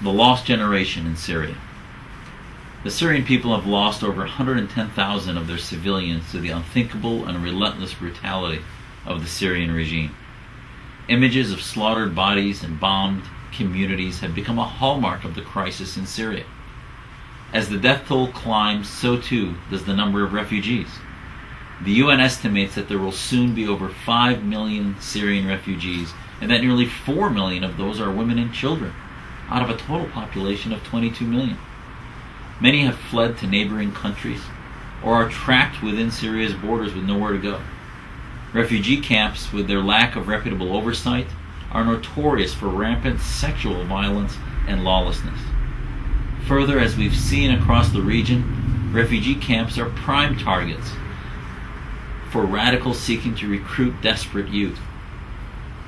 The lost generation in Syria. The Syrian people have lost over 110,000 of their civilians to the unthinkable and relentless brutality of the Syrian regime. Images of slaughtered bodies and bombed communities have become a hallmark of the crisis in Syria. As the death toll climbs, so too does the number of refugees. The UN estimates that there will soon be over 5 million Syrian refugees, and that nearly 4 million of those are women and children, out of a total population of 22 million. Many have fled to neighboring countries or are trapped within Syria's borders with nowhere to go. Refugee camps, with their lack of reputable oversight, are notorious for rampant sexual violence and lawlessness. Further, as we've seen across the region, refugee camps are prime targets for radicals seeking to recruit desperate youth.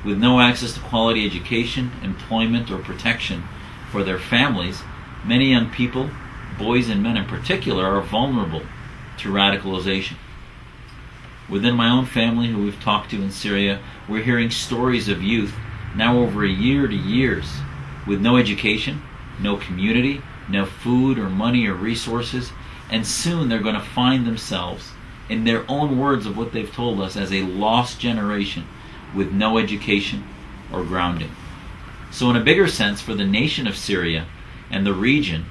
With no access to quality education, employment, or protection for their families, many young people, boys and men in particular, are vulnerable to radicalization. Within my own family, who we've talked to in Syria, we're hearing stories of youth now over a year to years with no education, no community, no food or money or resources, and soon they're going to find themselves, in their own words of what they've told us, as a lost generation with no education or grounding. So in a bigger sense, for the nation of Syria and the region,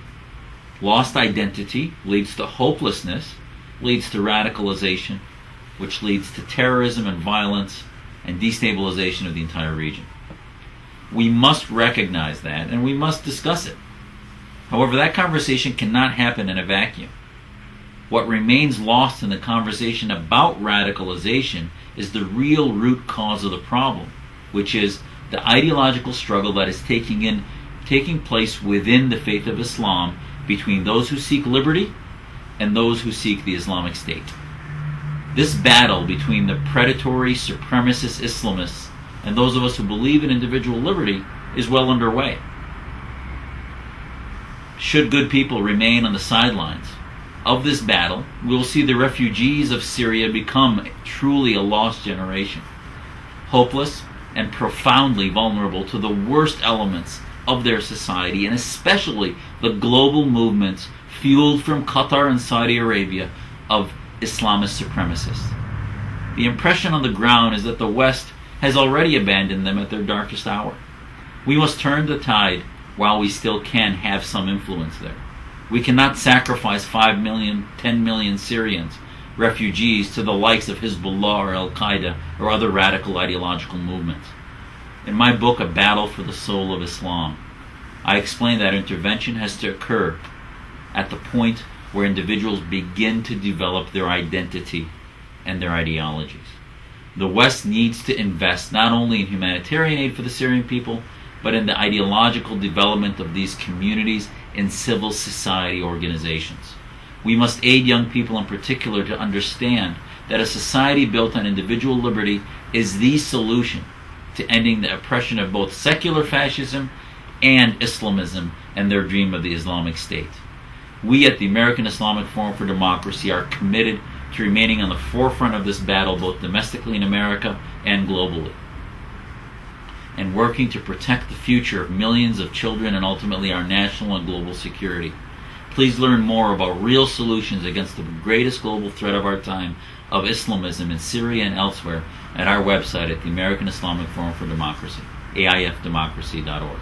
lost identity leads to hopelessness, leads to radicalization, which leads to terrorism and violence and destabilization of the entire region. We must recognize that, and we must discuss it. However, that conversation cannot happen in a vacuum. What remains lost in the conversation about radicalization is the real root cause of the problem, which is the ideological struggle that is taking place within the faith of Islam between those who seek liberty and those who seek the Islamic State. This battle between the predatory supremacist Islamists and those of us who believe in individual liberty is well underway. Should good people remain on the sidelines of this battle, we will see the refugees of Syria become truly a lost generation, hopeless and profoundly vulnerable to the worst elements of their society, and especially the global movements fueled from Qatar and Saudi Arabia of Islamist supremacists. The impression on the ground is that the West has already abandoned them at their darkest hour. We must turn the tide while we still can have some influence there. We cannot sacrifice 5 million, 10 million Syrians, refugees, to the likes of Hezbollah or Al-Qaeda or other radical ideological movements. In my book, A Battle for the Soul of Islam, I explain that intervention has to occur at the point where individuals begin to develop their identity and their ideologies. The West needs to invest not only in humanitarian aid for the Syrian people, but in the ideological development of these communities in civil society organizations. We must aid young people in particular to understand that a society built on individual liberty is the solution to ending the oppression of both secular fascism and Islamism and their dream of the Islamic State. We at the American Islamic Forum for Democracy are committed to remaining on the forefront of this battle, both domestically in America and globally, and working to protect the future of millions of children and ultimately our national and global security. Please learn more about real solutions against the greatest global threat of our time, of Islamism in Syria and elsewhere, at our website at the American Islamic Forum for Democracy, AIFdemocracy.org.